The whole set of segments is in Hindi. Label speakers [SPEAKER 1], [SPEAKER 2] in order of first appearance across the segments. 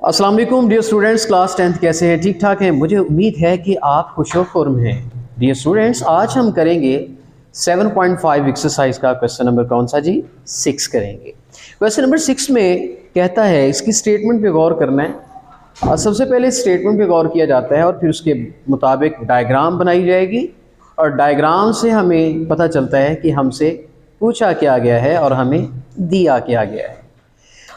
[SPEAKER 1] अस्सलाम वालेकुम डियर स्टूडेंट्स, क्लास 10th कैसे हैं? ठीक ठाक हैं। मुझे उम्मीद है कि आप खुशो में हैं। डियर स्टूडेंट्स, आज हम करेंगे 7.5 एक्सरसाइज का क्वेश्चन नंबर कौन सा जी? 6 करेंगे। क्वेश्चन नंबर 6 में कहता है, इसकी स्टेटमेंट पे गौर करना है। सबसे पहले स्टेटमेंट पे गौर किया जाता है और फिर उसके मुताबिक डायग्राम बनाई जाएगी और डायग्राम से हमें पता चलता है कि हमसे पूछा क्या गया है और हमें दिया क्या गया है।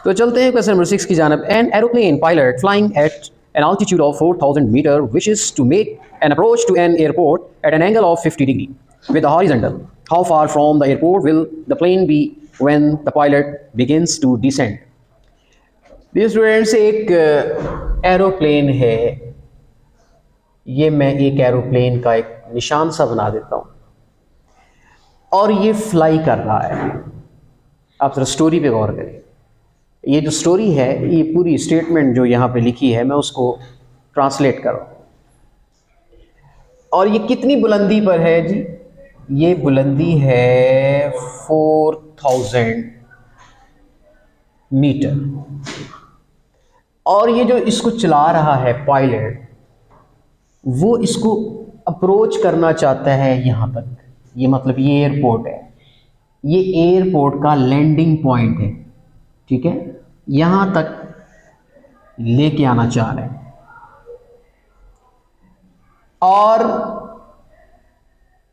[SPEAKER 1] तो चलते हैं क्वेश्चन नंबर 6 की जानब। An aeroplane pilot flying eight an altitude of 4000 meter wishes to make an approach to an airport at an angle of 50 degree with the horizontal. How far from the airport will the plane be when the pilot begins to descend? Dear students, एक एरोप्लेन है। ये मैं एक एरोप्लेन का एक निशान सा बना देता हूँ और ये फ्लाई कर रहा है। आप जरा स्टोरी पे गौर करें। ये जो स्टोरी है, ये पूरी स्टेटमेंट जो यहाँ पे लिखी है, मैं उसको ट्रांसलेट कर रहा हूँ। और ये कितनी बुलंदी पर है जी? ये बुलंदी है 4000 मीटर। और ये जो इसको चला रहा है पायलट, वो इसको अप्रोच करना चाहता है यहाँ तक। ये मतलब ये एयरपोर्ट है, ये एयरपोर्ट का लैंडिंग पॉइंट है, ठीक है? यहां तक लेके आना चाह रहे हैं।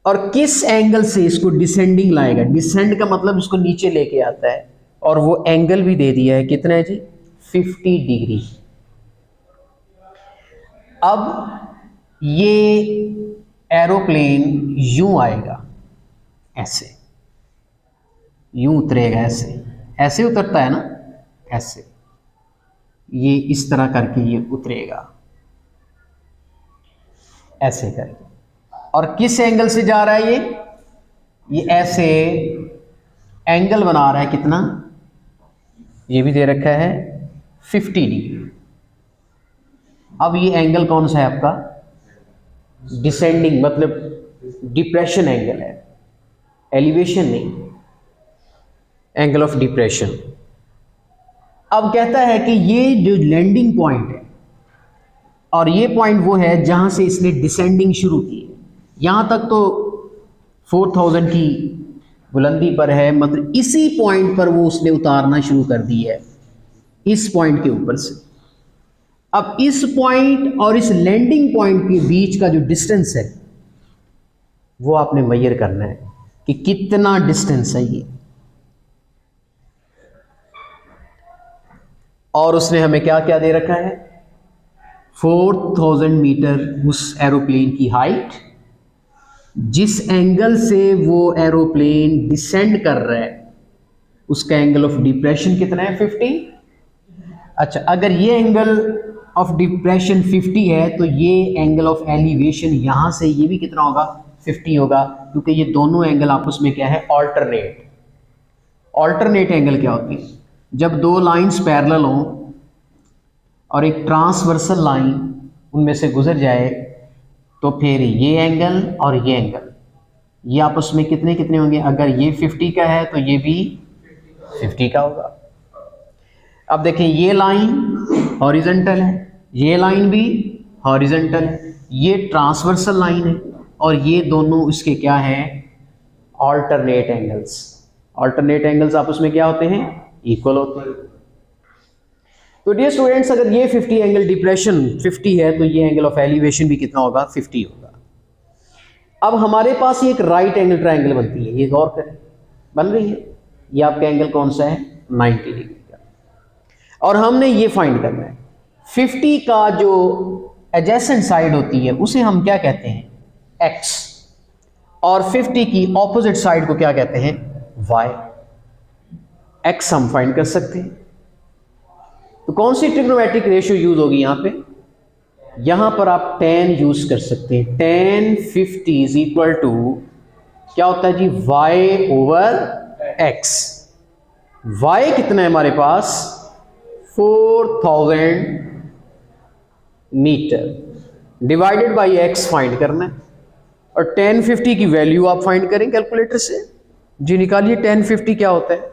[SPEAKER 1] और किस एंगल से इसको डिसेंडिंग लाएगा? डिसेंड का मतलब इसको नीचे लेके आता है और वो एंगल भी दे दिया है। कितना है जी? 50 डिग्री। अब ये एरोप्लेन यूं आएगा, ऐसे यूं उतरेगा, ऐसे ऐसे उतरता है ना, ऐसे ये इस तरह करके ये उतरेगा, ऐसे करके। और किस एंगल से जा रहा है ये ऐसे एंगल बना रहा है। कितना? ये भी दे रखा है 50 डिग्री। अब ये एंगल कौन सा है आपका? डिसेंडिंग, मतलब डिप्रेशन एंगल है, एलिवेशन नहीं, एंगल ऑफ डिप्रेशन। अब कहता है कि ये जो लैंडिंग पॉइंट है और ये पॉइंट वो है जहां से इसने डिसेंडिंग शुरू की है। यहां तक तो 4000 की बुलंदी पर है, मतलब इसी पॉइंट पर वो उसने उतारना शुरू कर दी है, इस पॉइंट के ऊपर से। अब इस पॉइंट और इस लैंडिंग पॉइंट के बीच का जो डिस्टेंस है वो आपने मेजर करना है कि कितना डिस्टेंस है ये। और उसने हमें क्या क्या दे रखा है? 4000 मीटर उस एरोप्लेन की हाइट। जिस एंगल से वो एरोप्लेन डिसेंड कर रहा है उसका एंगल ऑफ डिप्रेशन कितना है? 50। अच्छा, अगर ये एंगल ऑफ डिप्रेशन 50 है तो ये एंगल ऑफ एलिवेशन यहाँ से ये भी कितना होगा? 50 होगा, क्योंकि ये दोनों एंगल आपस में क्या है? ऑल्टरनेट। ऑल्टरनेट एंगल क्या होती है? जब दो लाइंस पैरेलल हों और एक ट्रांसवर्सल लाइन उनमें से गुजर जाए तो फिर ये एंगल और ये एंगल ये आपस में कितने कितने होंगे? अगर ये 50 का है तो ये भी 50 का होगा। अब देखें, ये लाइन हॉरिजॉन्टल है, ये लाइन भी हॉरिजॉन्टल है, ये ट्रांसवर्सल लाइन है और ये दोनों इसके क्या है? Alternate angles. ऑल्टरनेट एंगल्स आपस में क्या होते हैं? इक्वल होते हैं। तो डियर स्टूडेंट्स, अगर ये 50 एंगल डिप्रेशन 50 है तो ये एंगल ऑफ एलिवेशन भी कितना होगा? 50 होगा। अब हमारे पास ये एक राइट एंगल ट्रायंगल बनती है, ये गौर करें, बन रही है। ये आपका एंगल कौन सा है? 90 डिग्री का। और हमने ये फाइंड करना है 50 का जो एडजेसेंट साइड होती है उसे हम क्या कहते हैं? x। और 50 की ऑपोजिट साइड को क्या कहते हैं? y। x हम फाइंड कर सकते हैं। तो कौन सी ट्रिग्नोमेट्रिक रेशियो यूज होगी यहां पे? यहां पर आप tan यूज कर सकते हैं। tan 50 इज इक्वल टू क्या होता है जी? y over x। y कितना है हमारे पास? 4000 metre divided by x find करना है। और tan 50 की वैल्यू आप फाइंड करें कैलकुलेटर से जी। निकालिए tan 50 क्या होता है?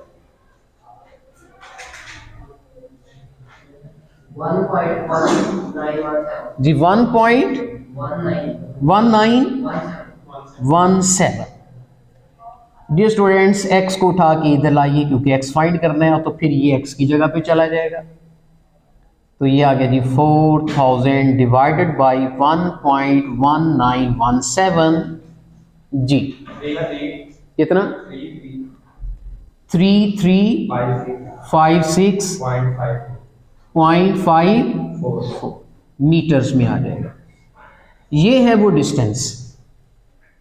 [SPEAKER 1] जी 1.1917। डियर स्टूडेंट्स, x को उठा के इधर लाइए क्योंकि x फाइंड करना है, तो फिर ये x की जगह पे चला जाएगा। तो ये आ गया जी 4000 डिवाइडेड बाई 1.1917 जी कितना 3356.54 मीटर्स में आ जाएगा। ये है वो डिस्टेंस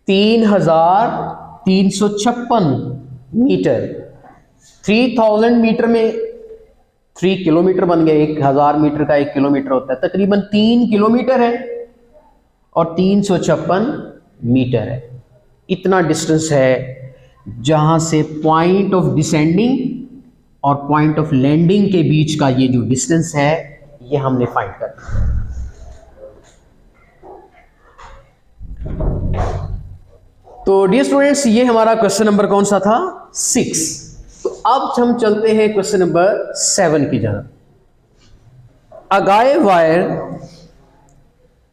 [SPEAKER 1] 3356 मीटर। 3000 मीटर में 3 किलोमीटर बन गया। 1000 मीटर का 1 किलोमीटर होता है, तकरीबन 3 किलोमीटर है और 356 मीटर है। इतना डिस्टेंस है जहां से पॉइंट ऑफ डिसेंडिंग और पॉइंट ऑफ लैंडिंग के बीच का ये जो डिस्टेंस है ये हमने फाइंड करना है। तो डियर स्टूडेंट्स, ये हमारा क्वेश्चन नंबर कौन सा था 6। तो अब हम चलते हैं क्वेश्चन नंबर 7 की जानब। A guy wire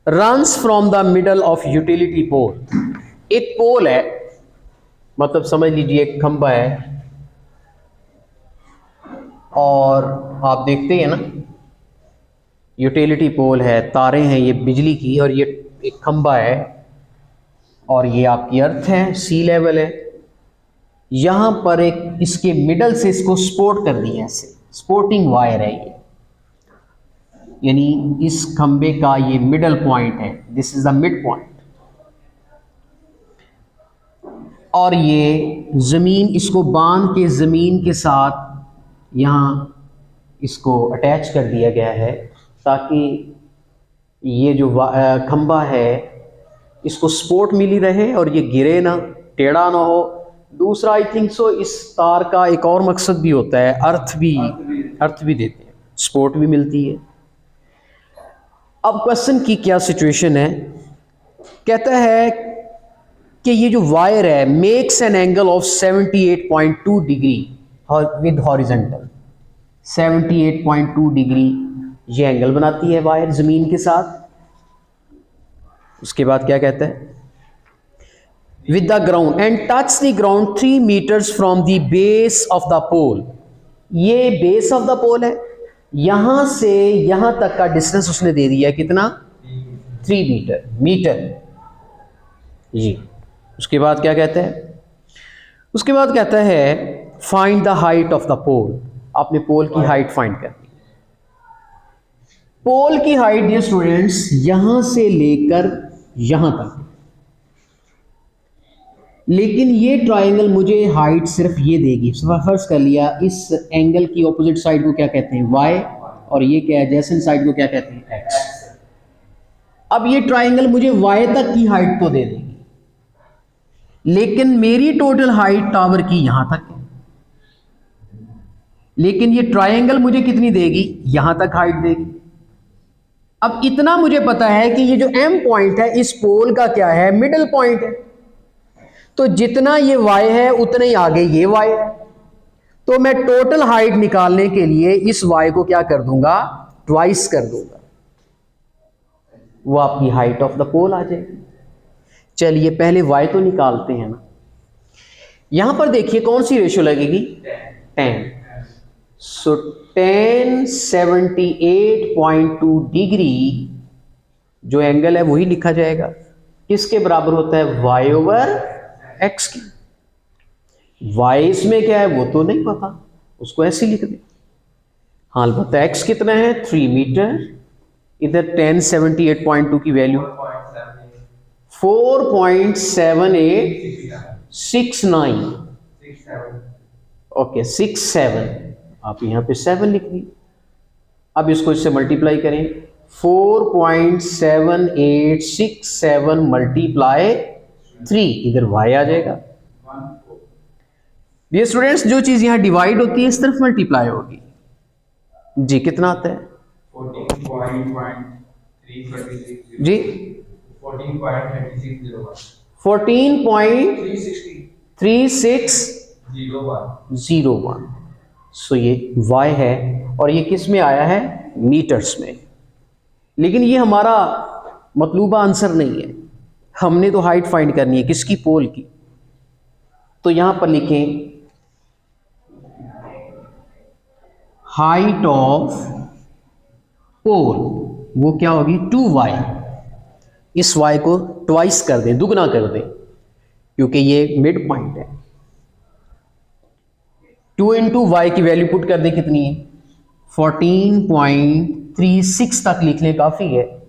[SPEAKER 1] runs from the middle of utility pole. एक पोल है, मतलब समझ लीजिए एक खंबा है, और आप देखते हैं ना यूटिलिटी पोल है, तारें हैं ये बिजली की, और ये एक खंबा है, और ये आपकी अर्थ है, सी लेवल है। यहां पर एक इसके मिडल से इसको सपोर्ट कर दिया, ऐसे सपोर्टिंग वायर है ये, यानी इस खंबे का ये मिडल पॉइंट है, this is the mid point. और ये ज़मीन, इसको बांध के ज़मीन के साथ यहाँ इसको अटैच कर दिया गया है ताकि ये जो खंबा है इसको सपोर्ट मिली रहे और ये गिरे ना, टेढ़ा ना हो। दूसरा आई थिंक सो इस तार का एक और मकसद भी होता है, अर्थ भी देते हैं, सपोर्ट भी मिलती है। अब क्वेश्चन की क्या सिचुएशन है, कहता है कि ये जो वायर है makes an angle of 78.2 degree with horizontal. 78.2 degree ये एंगल बनाती है वायर ज़मीन के साथ। उसके बाद क्या कहता है, with the ground and touch the ground 3 meters from the base of the pole. ये बेस ऑफ द पोल है, यहां से यहां तक का डिस्टेंस उसने दे दिया कितना 3 मीटर जी। उसके बाद क्या कहता है, उसके बाद कहता है find the height of the pole. आपने पोल की हाइट फाइंड करनी। पोल की हाइट डियर स्टूडेंट्स यहां से लेकर यहां तक, लेकिन ये ट्रायंगल मुझे हाइट सिर्फ ये देगी। फर्स्ट कर लिया, इस एंगल की ऑपोजिट साइड को क्या कहते हैं y, और ये क्या है एडजेसेंट साइड को क्या कहते हैं x। अब ये ट्रायंगल मुझे y तक की हाइट तो दे देगी, लेकिन मेरी टोटल हाइट टावर की यहां तक है, लेकिन ये ट्रायंगल मुझे कितनी देगी, यहां तक हाइट देगी। अब इतना मुझे पता है कि ये जो M पॉइंट है इस पोल का क्या है, मिडिल पॉइंट है। तो जितना ये y है उतने ही आगे ये y है। तो मैं टोटल हाइट निकालने के लिए इस y को क्या कर दूंगा, ट्वाइस कर दूंगा, वो आपकी हाइट ऑफ द पोल आ जाएगी। चलिए पहले y तो निकालते हैं ना। यहां पर देखिए कौन सी रेशियो लगेगी, 10। सो 10 78.2 डिग्री जो एंगल है वही लिखा जाएगा, किसके बराबर होता है, y ओवर x की। y इसमें क्या है वो तो नहीं पता, उसको ऐसे लिख दे। हाँ अलबत्ता x कितना है 3 मीटर, इधर 10 78.2 की वैल्यू 4.7869, ओके 67, आप यहाँ पे 7 लिख दी। अब इसको इससे मल्टीप्लाई करें, 4.7867 मल्टीप्लाई 3, इधर y आ जाएगा। ये स्टूडेंट्स जो चीज यहाँ डिवाइड होती है इस तरफ मल्टीप्लाई होगी जी। कितना आता है 14.336 जी, 14.3601। सो ये y है और ये किस में आया है, मीटर्स में। लेकिन ये हमारा मतलूबा आंसर नहीं है, हमने तो हाइट फाइंड करनी है किसकी, पोल की। तो यहां पर लिखें हाइट ऑफ पोल, वो क्या होगी 2y। इस y को ट्वाइस कर दें, दुगना कर दें, क्योंकि ये मिड पॉइंट है। 2 इंटू वाई की वैल्यू पुट कर दें, कितनी है 14.36 तक लिख लें, काफी है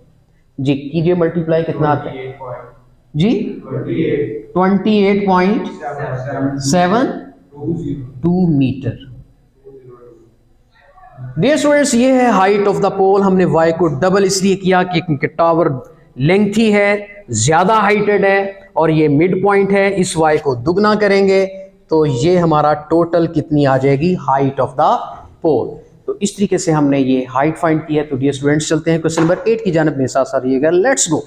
[SPEAKER 1] जी। कीजिए मल्टीप्लाई, कितना आता है जी 28.72 मीटर। डियर स्टूडेंट्स, ये है हाइट ऑफ द पोल। हमने y को डबल इसलिए किया कि टावर लेंथी है, ज्यादा हाइटेड है, और ये मिड पॉइंट है। इस y को दुगना करेंगे तो ये हमारा टोटल कितनी आ जाएगी, हाइट ऑफ द पोल। तो इस तरीके से हमने ये हाइट फाइंड की है। तो डियर स्टूडेंट्स, चलते हैं क्वेश्चन नंबर 8 की जानिब में, साथ साथ रहिएगा। Let's go.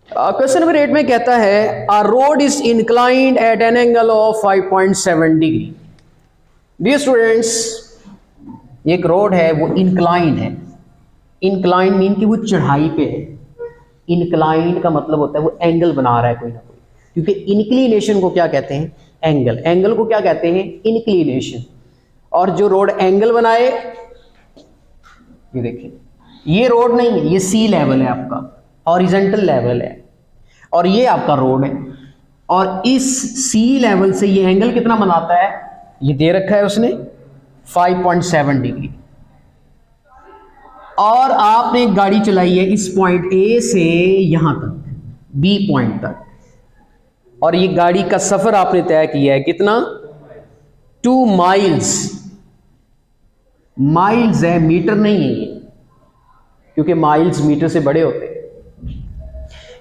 [SPEAKER 1] क्वेश्चन नंबर 8 में कहता है a road is inclined at an angle of 5.7 degree. Dear students, एक रोड है वो इंक्लाइंड है। इंक्लाइंड मीन कि वो चढ़ाई पे है। इंक्लाइंड का मतलब होता है वो एंगल बना रहा है कोई ना कोई, क्योंकि इंक्लिनेशन को क्या कहते हैं, एंगल। एंगल को क्या कहते हैं, इंक्लिनेशन। और जो रोड एंगल बनाए, ये देखिए, ये रोड नहीं है, ये सी लेवल है आपका, हॉरिजॉन्टल लेवल है, और ये आपका रोड है। और इस सी लेवल से ये एंगल कितना बनाता है, ये दे रखा है उसने 5.7 डिग्री। और आपने गाड़ी चलाई है इस पॉइंट ए से यहां तक, बी पॉइंट तक, और ये गाड़ी का सफर आपने तय किया है कितना, 2 माइल्स। माइल्स है, मीटर नहीं है ये, क्योंकि माइल्स मीटर से बड़े होते हैं।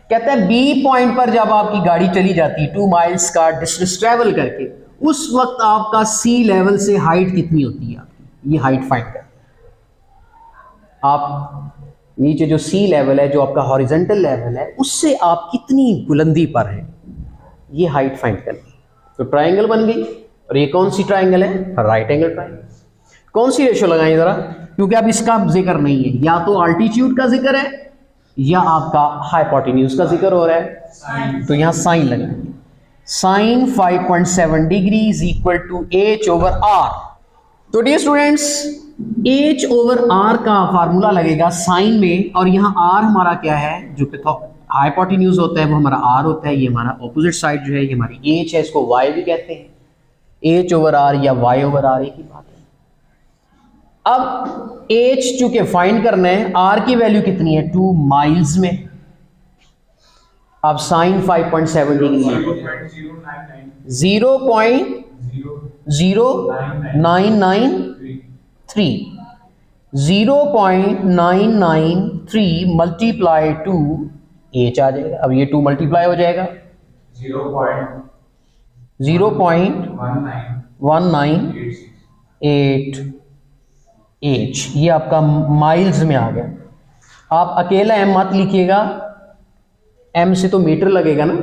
[SPEAKER 1] कहता है बी पॉइंट पर जब आपकी गाड़ी चली जाती है 2 माइल्स का डिस्टेंस ट्रेवल करके, उस वक्त आपका सी लेवल से हाइट कितनी होती है आपकी, ये हाइट फाइंड कर। आप नीचे जो सी लेवल है, जो आपका हॉरिजॉन्टल लेवल है, उससे आप कितनी बुलंदी पर हैं, ये हाइट फाइंड करनी। तो ट्रायंगल बन गई, और ये कौन सी ट्रायंगल है, राइट एंगल ट्रायंगल। कौन सी रेशो लगाएं जरा, क्योंकि अब इसका जिक्र नहीं है, या तो अल्टीट्यूड का जिक्र है या आपका हाइपोटेन्यूज का जिक्र हो रहा है। तो यहां साइन लगाएंगे। Sine 5.7 degree is equal to H over R. तो dear students, H over R का फार्मूला लगेगा साइन में, और यहां आर हमारा क्या है, जो हाइपोटेन्यूज होता है वो हमारा आर होता है। ये हमारा ऑपोजिट साइड जो है, ये हमारी एच है, इसको वाई भी कहते हैं। एच ओवर आर या वाई ओवर आर एक ही बात है। अब एच चूंकि फाइंड करना है, आर की वैल्यू कितनी है 2 माइल्स में। अब sine 5.7 degree 0.0993 multiply to H आ जाएगा। अब ये 2 मल्टीप्लाई हो जाएगा 0.1988 एच, ये आपका माइल्स में आ गया। आप अकेला एम मत लिखिएगा, एम से तो मीटर लगेगा ना,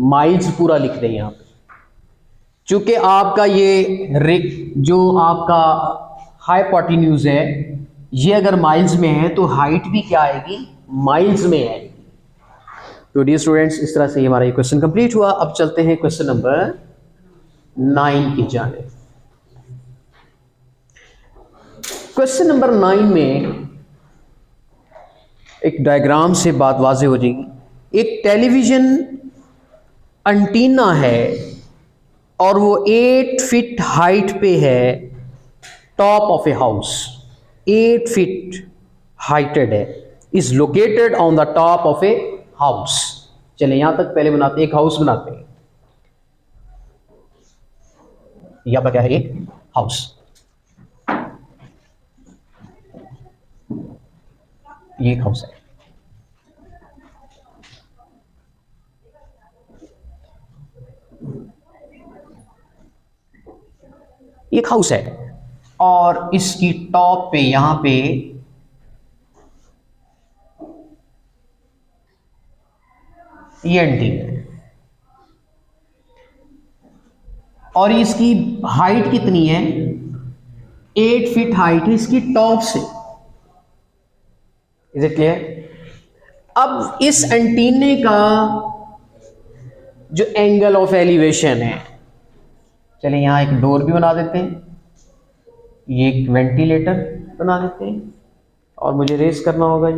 [SPEAKER 1] माइल्स पूरा लिख दें यहां पे। चूंकि आपका ये जो आपका हाइपोटेन्यूज है, ये अगर माइल्स में है तो हाइट भी क्या आएगी, माइल्स में आएगी। तो डियर स्टूडेंट्स, इस तरह से हमारा ये क्वेश्चन कंप्लीट हुआ। अब चलते हैं क्वेश्चन नंबर 9 की जानिब। क्वेश्चन नंबर 9 में एक डायग्राम से बात वाज़े हो जाएगी। एक टेलीविजन एंटीना है और वो 8 फीट हाइट पे है, top of a house. 8 feet heighted है, is located on the top of a house. चले यहां तक पहले बनाते, एक हाउस बनाते हैं। यहां पर क्या है, एक हाउस। ये एक हाउस है। एक हाउस है और इसकी टॉप पे यहां पे ये एंटीना है, और इसकी हाइट कितनी है, 8 फीट हाइट है इसकी टॉप से। Is it clear? अब इस एंटीने का जो एंगल ऑफ एलिवेशन है, चलिए यहां एक डोर भी बना देते हैं, ये एक वेंटिलेटर बना देते हैं, और मुझे रेस करना होगा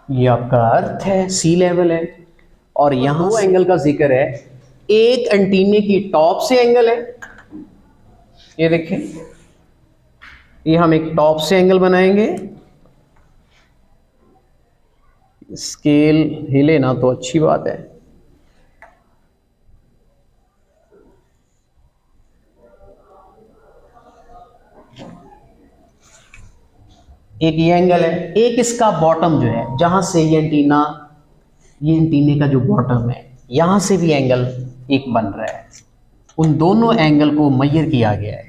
[SPEAKER 1] ये आपका अर्थ है, सी लेवल है, और यहां दो एंगल का जिक्र है। एक एंटीने की टॉप से एंगल है, ये देखें, ये हम एक टॉप से एंगल बनाएंगे। स्केल हिले ना तो अच्छी बात है। एक ये एंगल है, एक इसका बॉटम जो है, जहां से ये एंटीने का जो बॉटम है, यहां से भी एंगल एक बन रहा है। उन दोनों एंगल को मेजर किया गया है।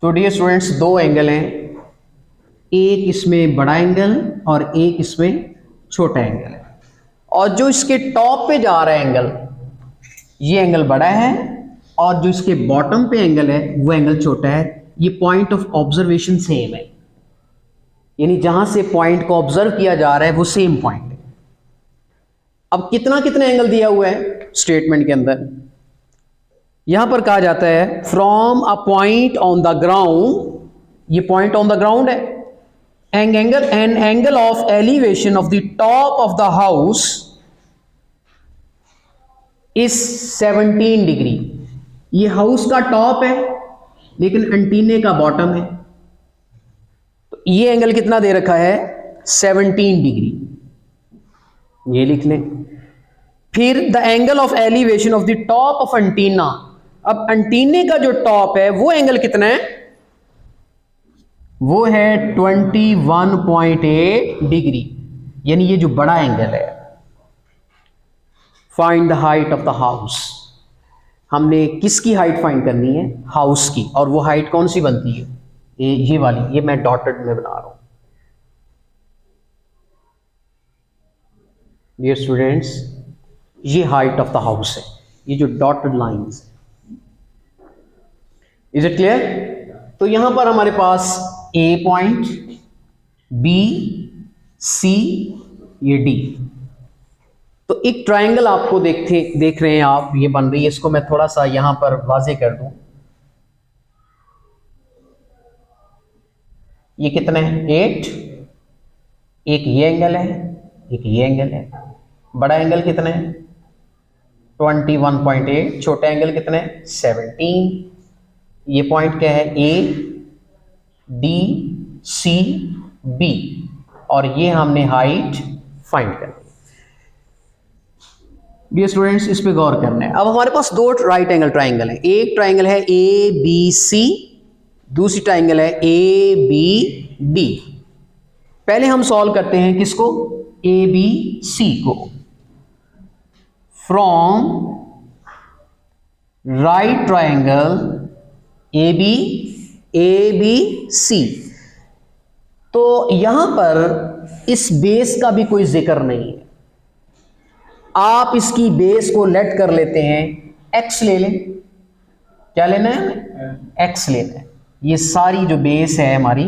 [SPEAKER 1] तो डियर स्टूडेंट्स, दो एंगल हैं, एक इसमें बड़ा एंगल और एक इसमें छोटा एंगल है, और जो इसके टॉप पे जा रहा है एंगल, ये एंगल बड़ा है, और जो इसके बॉटम पे एंगल है वो एंगल छोटा है। ये पॉइंट ऑफ ऑब्जर्वेशन सेम है, यानी जहां से पॉइंट को ऑब्जर्व किया जा रहा है वो सेम पॉइंट है। अब कितना कितना एंगल दिया हुआ है स्टेटमेंट के अंदर, यहां पर कहा जाता है from a point on the ground, ये पॉइंट ऑन द ग्राउंड है, N angle of elevation of the top of the house is 17 degree. ये हाउस का टॉप है लेकिन एंटीने का बॉटम है, तो ये एंगल कितना दे रखा है, 17 डिग्री, ये लिख लें। फिर the angle of elevation of the top of antenna, अब एंटीने का जो टॉप है वो एंगल कितना है, वो है 21.8 डिग्री, यानी ये जो बड़ा एंगल है। Find the height of the house, हमने किसकी हाइट फाइंड करनी है, हाउस की, और वो हाइट कौन सी बनती है, ये वाली, ये मैं डॉटेड में बना रहा हूं। डियर स्टूडेंट्स, ये हाइट ऑफ द हाउस है, ये जो dotted lines, is it clear? तो यहां पर हमारे पास ए पॉइंट, बी, सी, ये डी। तो एक ट्रायंगल आपको देख रहे हैं आप, ये बन रही है, इसको मैं थोड़ा सा यहां पर वाजे कर दूं। ये कितने हैं, 8, एक ये एंगल है, एक ये एंगल है। बड़ा एंगल कितने है, 21.8, छोटा एंगल कितने, 17। ये पॉइंट क्या है, ए, डी, सी, बी, और ये हमने हाइट फाइंड करनी है। डियर स्टूडेंट्स, इस पे गौर करना है। अब हमारे पास दो राइट एंगल ट्राइंगल है, एक ट्राइंगल है ए बी सी, दूसरी ट्राइंगल है ए बी डी। पहले हम सॉल्व करते हैं किसको, ए बी सी को। From right triangle A B C, तो यहां पर इस बेस का भी कोई जिक्र नहीं है। आप इसकी बेस को लेट कर लेते हैं, एक्स ले लें। क्या लेना है हमें, एक्स लेना है। ये सारी जो बेस है हमारी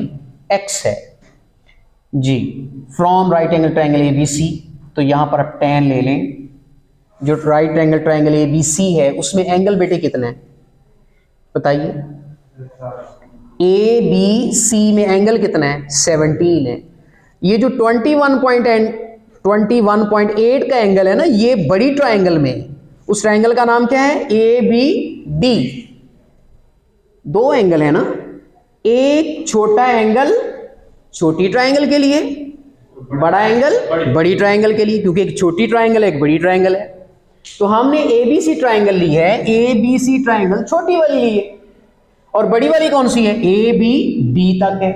[SPEAKER 1] एक्स है जी। From right angle triangle A B C, तो यहां पर आप tan ले लें। जो right angle triangle A B C है उसमें एंगल बेटे कितने हैं बताइए, ए बी सी में एंगल कितना है, 17 है। ये जो 21.8 का एंगल है ना, ये बड़ी ट्राइंगल में, उस ट्राइंगल का नाम क्या है, ए बी डी। दो एंगल है ना, एक छोटा एंगल छोटी ट्राइंगल के लिए, बड़ा एंगल बड़ी ट्राइंगल के लिए, क्योंकि एक छोटी ट्राइंगल है एक बड़ी ट्राइंगल है। तो हमने ए बी सी ट्राइंगल ली है, ए बी सी ट्राइंगल छोटी वाली ली है, और बड़ी वाली कौन सी है, ए बी डी तक है।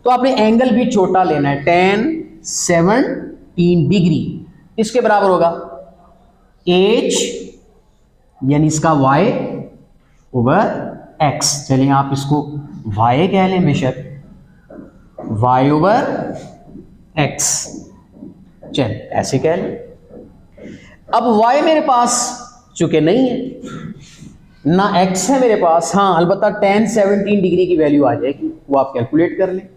[SPEAKER 1] तो आपने एंगल भी छोटा लेना है, tan 17 डिग्री इसके बराबर होगा एच यानी इसका y ओवर x। चलिए आप इसको y कह लें बेशक, y ओवर x, चल ऐसे कह लें। अब y मेरे पास चूंकि नहीं है ना x है मेरे पास, हाँ अलबत्ता tan 17 डिग्री की वैल्यू आ जाएगी, वो आप कैलकुलेट कर लें।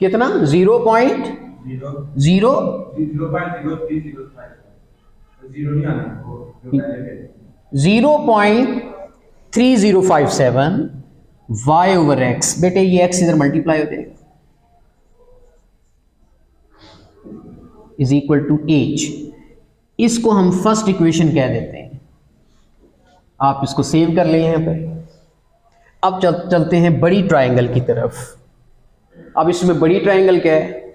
[SPEAKER 1] कितना 0.3057 y ओवर x। बेटे ये x इधर मल्टीप्लाई हो जाएगा, इज इक्वल टू एच। इसको हम फर्स्ट इक्वेशन कह देते हैं, आप इसको सेव कर लें यहां पर। अब चलते हैं बड़ी ट्रायंगल की तरफ। अब इसमें बड़ी ट्रायंगल क्या है,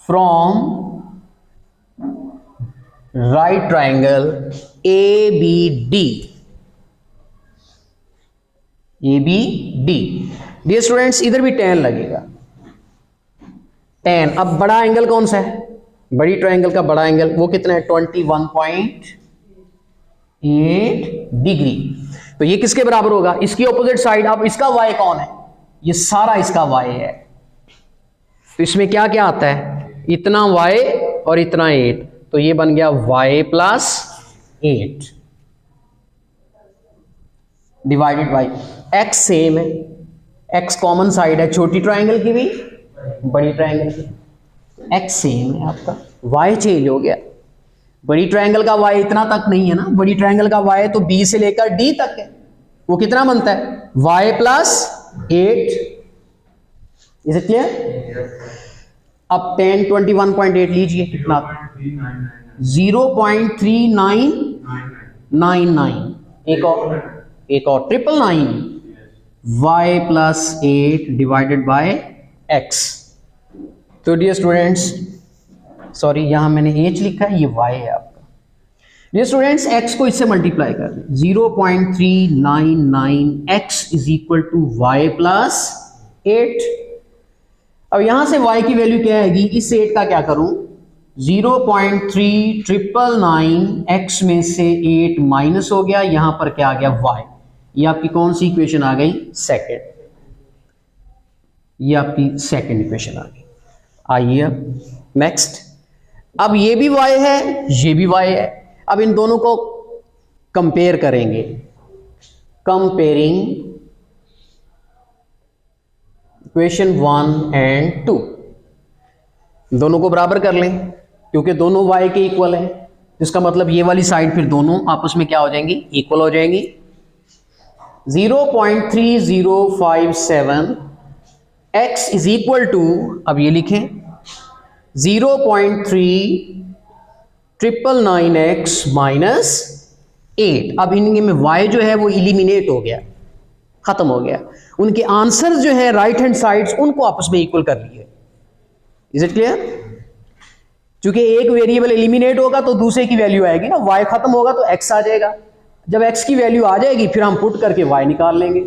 [SPEAKER 1] from right triangle A B D, A B D. Dear students इधर भी tan लगेगा, tan। अब बड़ा एंगल कौन सा है, बड़ी ट्रायंगल का बड़ा एंगल वो कितना है 21.8 डिग्री। तो ये किसके बराबर होगा, इसकी ऑपोजिट साइड। अब इसका y कौन है, ये सारा इसका y है। तो इसमें क्या क्या आता है, इतना y और इतना 8, तो ये बन गया y plus 8 divided by x। Same है, x कॉमन साइड है छोटी ट्रायंगल की भी बड़ी ट्रायंगल की, x सेम है आपका, y चेंज हो गया। बड़ी ट्रायंगल का y इतना तक नहीं है ना, बड़ी ट्रायंगल का y तो b से लेकर d तक है, वो कितना बनता है y plus 8। Is it clear? अब tan 21.8 लीजिए, कितना 0.3999, एक और 999 y plus 8 divided by x। तो डियर स्टूडेंट्स, सॉरी यहां मैंने h लिखा है, ये y है आपका। डियर स्टूडेंट्स x को इससे मल्टीप्लाई कर दें, 0.399x is equal to y plus 8। अब यहां से y की वैल्यू क्या आएगी, इस 8 का क्या करूं, 0.3999x में से 8 माइनस हो गया, यहां पर क्या आ गया y। ये आपकी कौन सी इक्वेशन आ गई, सेकंड। ये आपकी सेकंड इक्वेशन आ गई। आइए अब नेक्स्ट। अब ये भी y है, ये भी y है। अब इन दोनों को कंपेयर करेंगे, कंपेयरिंग इक्वेशन 1 एंड 2। दोनों को बराबर कर लें क्योंकि दोनों y के इक्वल हैं, इसका मतलब ये वाली साइड फिर दोनों आपस में क्या हो जाएंगी, इक्वल हो जाएंगी। 0.3057 x इज इक्वल टू, अब ये लिखें 0.3999x माइनस 8। अब इनके में y जो है वो इलिमिनेट हो गया, खत्म हो गया। उनके आंसर जो है राइट हैंड साइड्स उनको आपस में इक्वल कर लिए। Is it clear? क्योंकि एक वेरिएबल एलिमिनेट होगा तो दूसरे की वैल्यू आएगी ना, y खत्म होगा तो x आ जाएगा। जब x की वैल्यू आ जाएगी फिर हम पुट करके y निकाल लेंगे।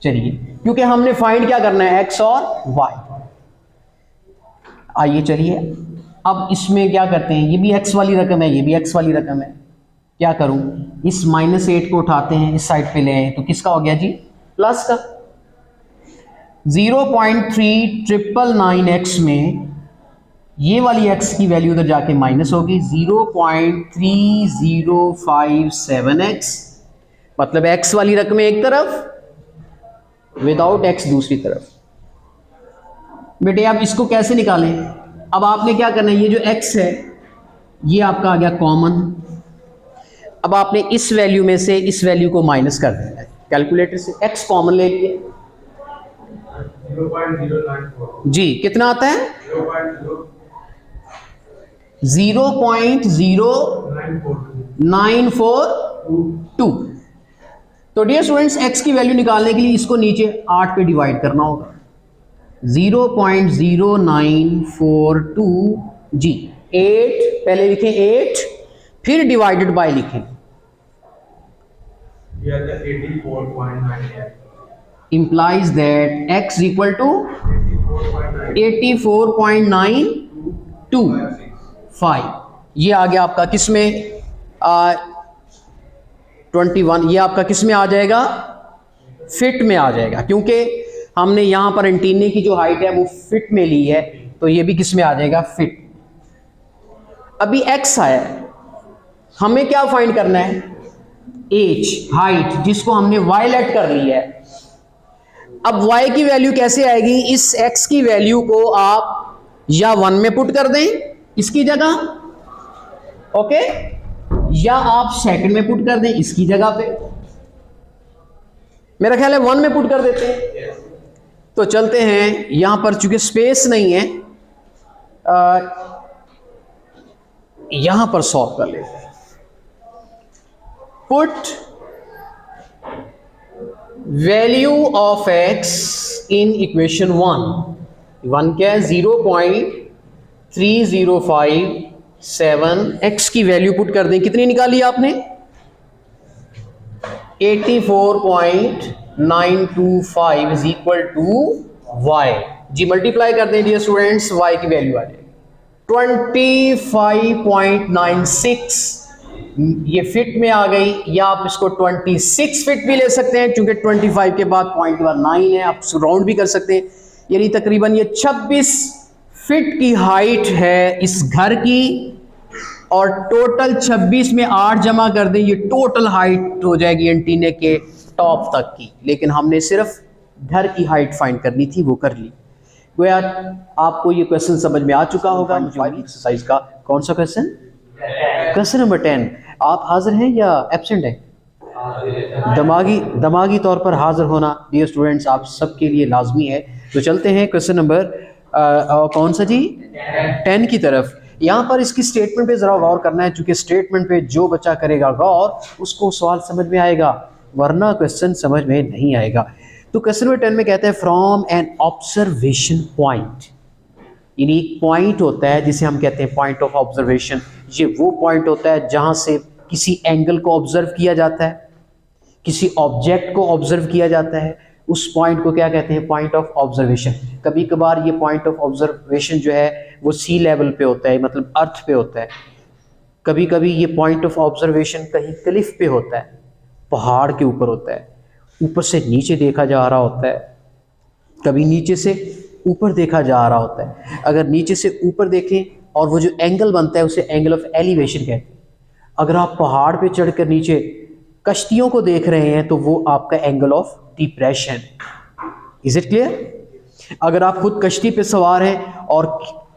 [SPEAKER 1] चलिए, क्योंकि हमने फाइंड क्या करना है, x और y। आइए चलिए अब इसमें क्या करते हैं, ये भी x वाली रकम है, ये भी x वाली रकम है। क्या करूं, इस -8 को उठाते हैं, इस साइड पे ले आए तो किसका हो गया जी, प्लस का। 0.3999x में ये वाली x की वैल्यू उधर जाके माइनस होगी, 0.3057x, मतलब x वाली रकम एक तरफ, विदाउट x दूसरी तरफ। बेटे आप इसको कैसे निकालें, अब आपने क्या करना है, ये जो x है ये आपका आ गया कॉमन। अब आपने इस वैल्यू में से इस वैल्यू को माइनस कर देना है कैलकुलेटर से, x कॉमन ले लिए
[SPEAKER 2] 0.094
[SPEAKER 1] जी, कितना आता है 0.0942। तो डियर स्टूडेंट्स x की वैल्यू निकालने के लिए इसको नीचे 8 पे डिवाइड करना होगा, 0.0942 जी, 8 पहले लिखें 8, फिर डिवाइडेड बाय लिखें,
[SPEAKER 2] 84.98
[SPEAKER 1] implies that x is equal to 84.925। ये आ गया आपका किस में 21, ये आपका किस में आ जाएगा, फिट में आ जाएगा, क्योंकि हमने यहां पर एंटीने की जो हाइट है वो फिट में ली है, तो ये भी किस में आ जाएगा, फिट। अभी एक्स आया है, हमें क्या फाइंड करना है, एज, हाइट, जिसको हमने वाई लेट कर ली है। अब y की वैल्यू कैसे आएगी, इस x की वैल्यू को आप या 1 में पुट कर दें इसकी जगह, ओके, या आप सेकंड में पुट कर दें इसकी जगह पे। मेरा ख्याल है 1 में पुट कर देते हैं। तो चलते हैं, यहां पर चूंकि स्पेस नहीं है, यहां पर सॉल्व कर लेते हैं। Put value of x in equation 1 क्या है, 0.3057, x की वैल्यू पुट कर दें, कितनी निकाली आपने, 84.925 इज इक्वल टू y। जी मल्टीप्लाई कर दें डियर स्टूडेंट्स, y की वैल्यू आ जाएगी 25.96, ये फिट में आ गई, या आप इसको 26 फिट भी ले सकते हैं, क्योंकि 25 के बाद 0.9 है, आप राउंड भी कर सकते हैं, यानी तकरीबन ये 26 फिट की हाइट है इस घर की, और टोटल 26 में 8 जमा कर दें, ये टोटल हाइट हो जाएगी एंटीने के टॉप तक की। लेकिन हमने सिर्फ घर की हाइट फाइंड करनी थी, वो कर ली। गोया आपको ये क्वेश्चन समझ में आ चुका होगा। एक्सरसाइज का कौन सा क्वेश्चन, क्वेश्चन नंबर 10। आप हाजिर हैं या एब्सेंट हैं? दिमागी तौर पर हाजिर होना डियर स्टूडेंट्स आप सबके लिए लाजमी है। तो चलते हैं क्वेश्चन नंबर कौन सा जी, 10 की तरफ। यहाँ पर इसकी स्टेटमेंट पे ज़रा गौर करना है, क्योंकि स्टेटमेंट पे जो बच्चा करेगा गौर उसको सवाल समझ में आएगा, वरना क्वेश्चन समझ में नहीं आएगा। तो क्वेश्चन नंबर 10 में कहते हैं फ्रॉम एन ऑब्जर्वेशन पॉइंट, यानी एक पॉइंट होता है जिसे हम कहते हैं पॉइंट ऑफ ऑब्जर्वेशन। ये वो पॉइंट होता है जहां से किसी एंगल को ऑब्जर्व किया जाता है, किसी ऑब्जेक्ट को ऑब्जर्व किया जाता है, उस पॉइंट को क्या कहते हैं, पॉइंट ऑफ ऑब्जर्वेशन। कभी कभार ये पॉइंट ऑफ ऑब्जर्वेशन जो है वो सी लेवल पे होता है, मतलब अर्थ पे होता है। कभी कभी ये पॉइंट ऑफ ऑब्जर्वेशन कहीं क्लिफ पे होता है, पहाड़ के ऊपर होता है, ऊपर से नीचे देखा जा रहा होता है, कभी नीचे से ऊपर देखा जा रहा होता है। अगर नीचे से ऊपर देखें और वो जो एंगल बनता है उसे एंगल ऑफ एलिवेशन कहते हैं। अगर आप पहाड़ पे चढ़कर नीचे कश्तियों को देख रहे हैं तो वो आपका angle of depression. Is it clear? अगर आप खुद कश्ती पे सवार हैं और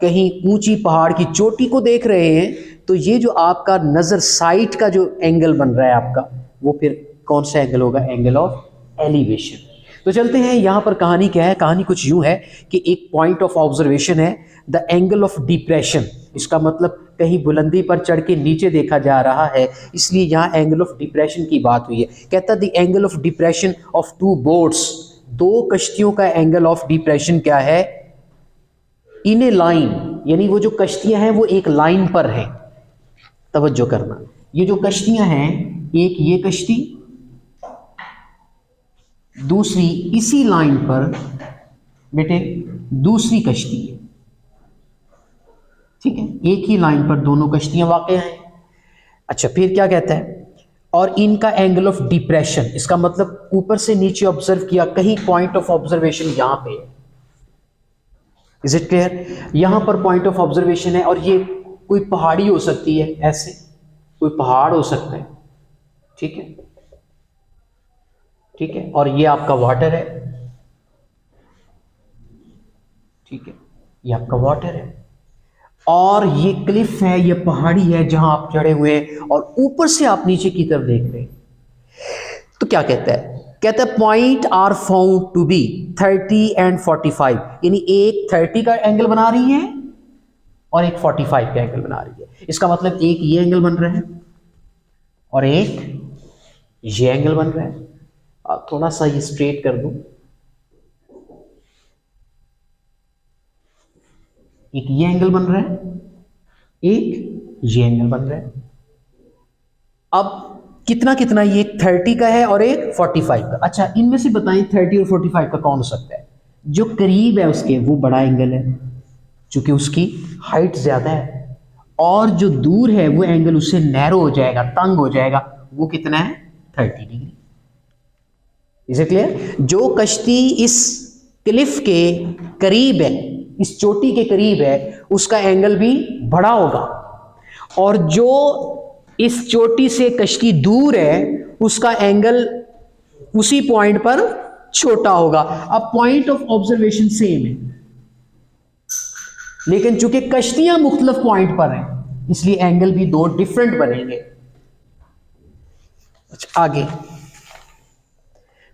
[SPEAKER 1] कहीं ऊंची पहाड़ की चोटी को देख रहे हैं तो ये जो आपका नज़र साइट का जो एंगल बन रहा है आपका, वो फिर कौन सा एंगल होगा, एंगल ऑफ एलिवेशन। तो चलते हैं, यहाँ पर कहानी क्या है, कहानी कुछ यूं है कि एक पॉइंट ऑफ ऑब्जर्वेशन है, द एंगल ऑफ डिप्रेशन। इसका मतलब कहीं बुलंदी पर चढ़ के नीचे देखा जा रहा है, इसलिए यहाँ एंगल ऑफ डिप्रेशन की बात हुई है। कहता the angle of depression of two boats, दो कश्तियों का एंगल ऑफ डिप्रेशन क्या है, इन ए लाइन, यानी वो जो कश्तियां हैं वो एक लाइन पर हैं। तवज्जो करना, ये जो कश्तियां हैं, एक ये कश्ती, दूसरी इसी लाइन पर बेटे दूसरी कश्ती है, ठीक है, एक ही लाइन पर दोनों कश्तियां वाक़या हैं। अच्छा, फिर क्या कहता है, और इनका एंगल ऑफ डिप्रेशन, इसका मतलब ऊपर से नीचे ऑब्जर्व किया, कहीं पॉइंट ऑफ ऑब्जर्वेशन यहां पे है। Is it clear? यहां पर पॉइंट ऑफ ऑब्जर्वेशन है, और ये कोई पहाड़ी हो सकती है, ऐसे कोई पहाड़ हो सकता है, ठीक है, ठीक है, और ये आपका वाटर है, ठीक है, ये आपका वाटर है, और ये क्लिफ है, ये पहाड़ी है जहां आप चढ़े हुए हैं, और ऊपर से आप नीचे की तरफ देख रहे हैं। तो क्या कहता है, कहता है point are found to be 30 and 45, यानी एक 30 का एंगल बना रही है और एक 45 का एंगल बना रही है। इसका मतलब एक ये एंगल बन रहा है और एक ये एंगल बन रहा है। थोड़ा सा ये स्ट्रेट कर दूं, एक ये एंगल बन रहा है, एक ये एंगल बन रहा है। अब कितना कितना, ये एक 30 का है और एक 45 का। अच्छा, इनमें से बताएं 30 और 45 का कौन हो सकता है? जो करीब है उसके वो बड़ा एंगल है, क्योंकि उसकी हाइट ज्यादा है, और जो दूर है वो एंगल उससे नैरो हो जाएगा, तंग हो जाएगा, वो कितना है 30 डिग्री। Is it clear? जो कश्ती इस क्लिफ के करीब है, इस चोटी के करीब है, उसका एंगल भी बड़ा होगा, और जो इस चोटी से कश्ती दूर है उसका एंगल उसी पॉइंट पर छोटा होगा। अब पॉइंट ऑफ ऑब्जर्वेशन सेम है, लेकिन चूंकि कश्तियां मुख्तलिफ पॉइंट पर हैं इसलिए एंगल भी दो डिफरेंट बनेंगे। अच्छा, आगे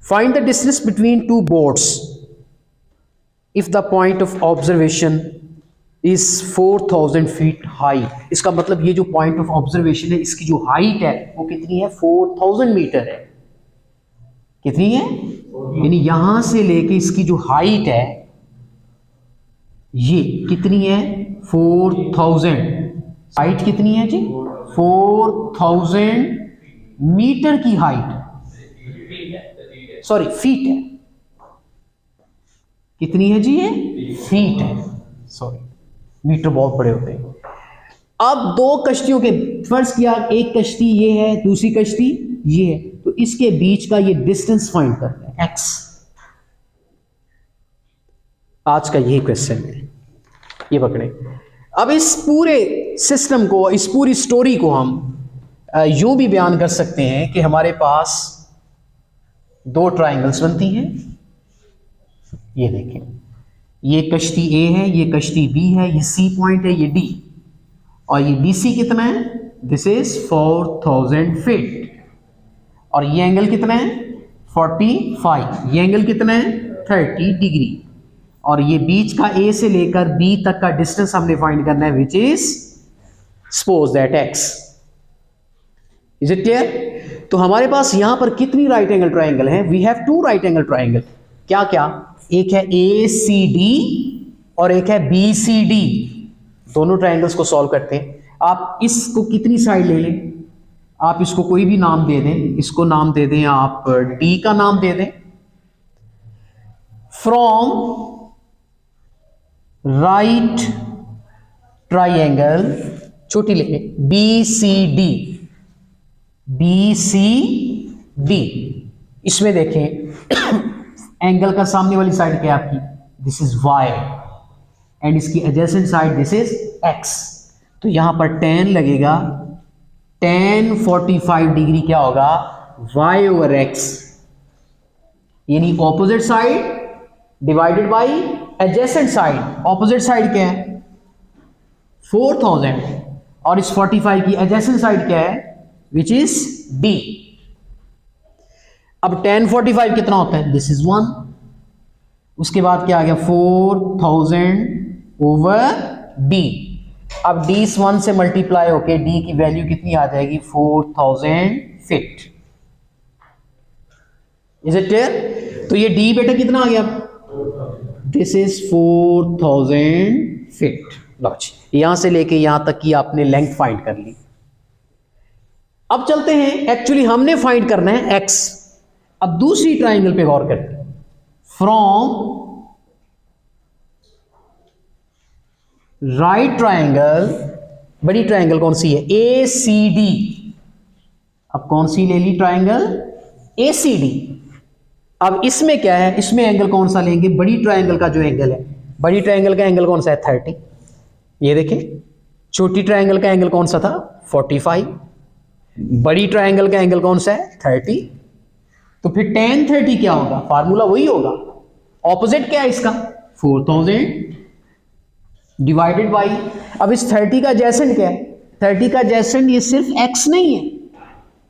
[SPEAKER 1] find the distance between two boats if the point of observation is 4000 feet high. इसका मतलब ये जो पॉइंट ऑफ ऑब्जर्वेशन है इसकी जो हाइट है वो कितनी है? 4000 मीटर है। कितनी है? यानी यहां से लेके इसकी जो हाइट है ये कितनी है? 4000। हाइट कितनी है जी? 4000 मीटर की हाइट, सॉरी फीट है। कितनी है जी? ये फीट है, सॉरी मीटर बहुत बड़े होते हैं। अब दो कश्तियों के, फर्ज किया एक कश्ती ये है, दूसरी कश्ती ये है, तो इसके बीच का ये डिस्टेंस फाइंड करना है, एक्स। आज का यही क्वेश्चन है, ये पकड़े। अब इस पूरे सिस्टम को, इस पूरी स्टोरी को हम यूं भी बयान कर सकते हैं कि हमारे पास दो ट्रायंगल्स बनती हैं। ये देखें, ये कश्ती ए है, ये कश्ती बी है, ये सी पॉइंट है, ये डी, और ये BC कितना है? दिस इज 4000 फीट, और ये एंगल कितना है? 45। ये एंगल कितना है? 30 डिग्री। और ये बीच का A से लेकर B तक का डिस्टेंस हमने फाइंड करना है, which is suppose that x। Is it clear? तो हमारे पास यहां पर कितनी राइट एंगल ट्रायंगल है? We have two right angle triangle. क्या क्या? एक है ACD और एक है BCD। दोनों ट्रायंगल्स को सॉल्व करते हैं। आप इसको कितनी साइड ले लें, आप इसको कोई भी नाम दे दें, इसको नाम दे दें आप D का नाम दे दें। फ्रॉम राइट ट्राइंगल, छोटी ले लें, BCD, BCD। इसमें देखें एंगल का सामने वाली साइड क्या है आपकी? दिस इज Y, एंड इसकी adjacent side this is X। तो यहां पर tan लगेगा, tan 45 डिग्री क्या होगा? Y ओवर X, यानी opposite side divided by adjacent side. Opposite side क्या है? 4000, और इस 45 की एडजेसेंट साइड क्या है? Which is D। अब tan 45 कितना होता है? This is 1। उसके बाद क्या आ गया? 4000 ओवर D। अब D इस 1 से मल्टीप्लाई होके D की वैल्यू कितनी आ जाएगी? 4000 फीट। Is it clear? तो ये D बेटा कितना आ गया? This is 4000 feet. लो जी, यहां से लेके यहां तक की आपने लेंथ फाइंड कर ली। अब चलते हैं, एक्चुअली हमने फाइंड करना है x। अब दूसरी ट्राइंगल पे गौर करते हैं। फ्रॉम राइट ट्राइंगल, बड़ी ट्राइंगल कौन सी है? ACD। अब कौन सी ले ली? Triangle ACD। अब इसमें क्या है? इसमें एंगल कौन सा लेंगे? बड़ी ट्राइंगल का जो एंगल है, बड़ी ट्राइंगल का एंगल कौन सा है? 30। ये देखें, छोटी ट्राइंगल का एंगल कौन सा था? 45। बड़ी ट्राइंगल का एंगल कौन सा है? 30। तो फिर tan 30 क्या होगा? फार्मूला वही होगा। ऑपोजिट क्या है इसका? 4000 डिवाइडेड बाई, अब इस 30 का एडजेसेंट क्या है? 30 का एडजेसेंट ये सिर्फ x नहीं है,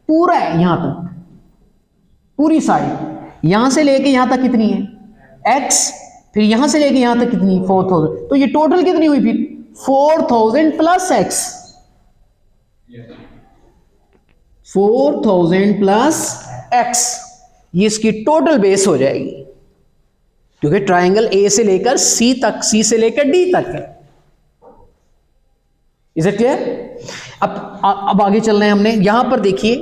[SPEAKER 1] पूरा है, यहां तक पूरी साइड। यहां से लेके यहां तक कितनी है? x। फिर यहां से लेके यहां तक कितनी? 4000। तो ये टोटल कितनी हुई फिर? 4000 प्लस x। 4000 प्लस x, ये इसकी टोटल बेस हो जाएगी, क्योंकि ट्राइंगल A से लेकर C तक, C से लेकर D तक है। Is it clear? अब आगे चल रहे हैं। हमने यहां पर देखिए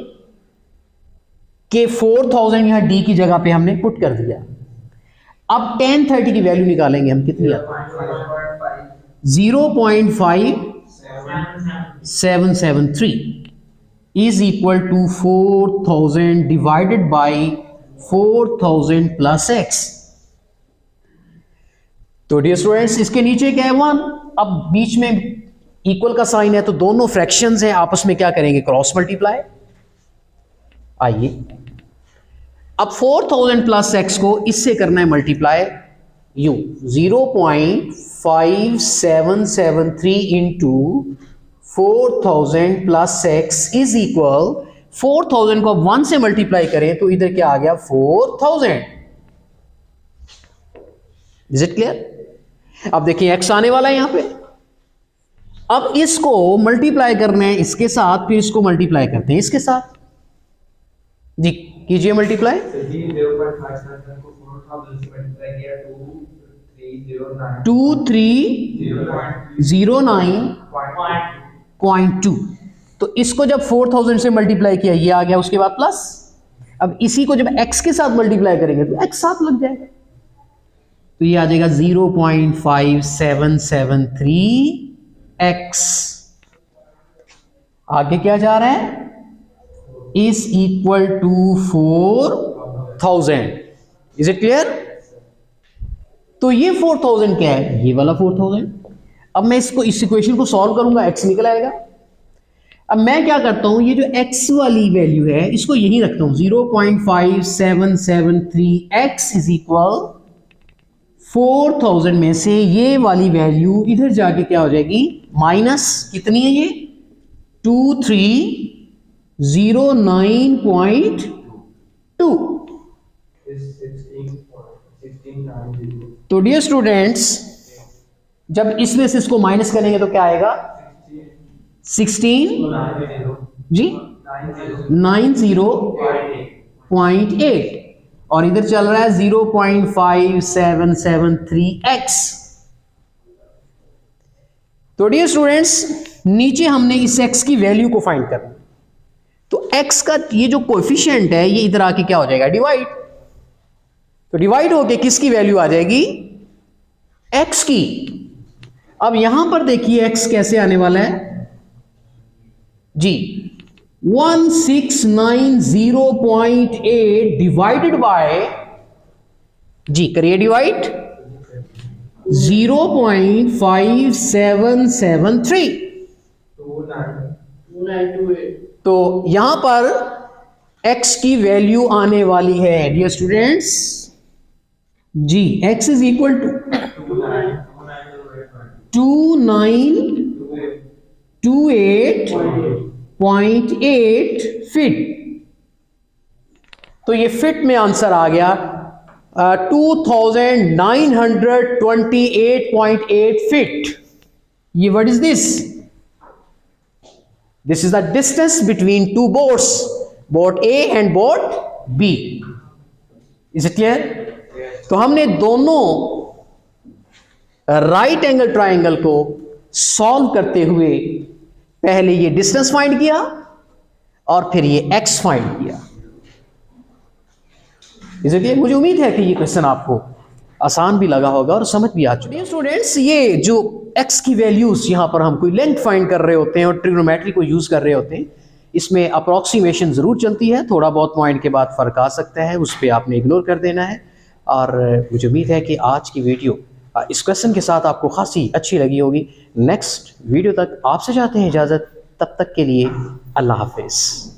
[SPEAKER 1] कि 4000 यहां D की जगह पे हमने पुट कर दिया। अब tan 30 की वैल्यू निकालेंगे हम, कितनी है? 0.5 773 is equal to 4000 divided by 4000 plus x. तो डियर स्टूडेंट्स इसके नीचे क्या है 1. अब बीच में इक्वल का साइन है तो दोनों फ्रैक्शंस हैं, आपस में क्या करेंगे क्रॉस मल्टीप्लाई. आइए अब 4000 प्लस एक्स को इससे करना है multiply you. 0.5773 into 4000 plus x is equal 4000 को 1 से मल्टीप्लाई करें तो इधर क्या आ गया 4000. Is it clear? अब देखिए एक्स आने वाला है यहां पे. अब इसको मल्टीप्लाई करना है इसके साथ, फिर इसको मल्टीप्लाई करते हैं इसके साथ. जी कीजिए मल्टीप्लाई. 2309.2. तो इसको जब 4000 से मल्टीप्लाई किया ये आ गया, उसके बाद प्लस. अब इसी को जब x के साथ मल्टीप्लाई करेंगे तो x साथ लग जाएगा, तो ये आ जाएगा 0.5773x. आगे क्या जा रहा है is equal to 4000. Is it clear? तो ये 4000 क्या है, ये वाला 4000. अब मैं इसको इस इक्वेशन को सॉल्व करूंगा, x निकल आएगा. अब मैं क्या करता हूं, ये जो x वाली वैल्यू है इसको यहीं रखता हूं. 0.5773x इज इक्वल 4000 में से ये वाली वैल्यू इधर जाके क्या हो जाएगी माइनस, कितनी है ये 2309.2. तो डियर स्टूडेंट्स जब इसमें से इसको माइनस करेंगे तो क्या आएगा 16 जी 90.8 और इधर चल रहा है 0.5773x. तो डियर स्टूडेंट्स नीचे हमने इस x की वैल्यू को फाइंड करना. तो x का ये जो कोएफिशिएंट है ये इधर आके क्या हो जाएगा डिवाइड. तो डिवाइड होके किसकी वैल्यू आ जाएगी x की. अब यहां पर देखिए x कैसे आने वाला है जी 1690.8 डिवाइडेड बाय जी करिए डिवाइड 0.5773. तो यहां पर x की वैल्यू आने वाली है डियर स्टूडेंट्स जी x is equal to 2928.8 feet. तो ये फीट में आंसर आ गया 2928.8 फीट. ये what is this? This is the distance between two boats, boat A and boat B. Is it clear? तो हमने दोनों राइट एंगल ट्राइंगल को सॉल्व करते हुए पहले ये डिस्टेंस फाइंड किया और फिर ये x फाइंड किया. इसलिए मुझे उम्मीद है कि ये क्वेश्चन आपको आसान भी लगा होगा और समझ भी आ चुकी है. स्टूडेंट्स ये जो x की वैल्यूज यहां पर हम कोई लेंथ फाइंड कर रहे होते हैं और ट्रिग्नोमेट्री को यूज कर रहे होते हैं, इसमें अप्रॉक्सीमेशन जरूर चलती है, थोड़ा बहुत पॉइंट के बाद फर्क आ सकता है, उस पर आपने इग्नोर कर देना है. और मुझे उम्मीद है कि आज की वीडियो इस क्वेश्चन के साथ आपको खासी अच्छी लगी होगी. नेक्स्ट वीडियो तक आपसे चाहते हैं इजाज़त, तब तक के लिए अल्लाह हाफिज़.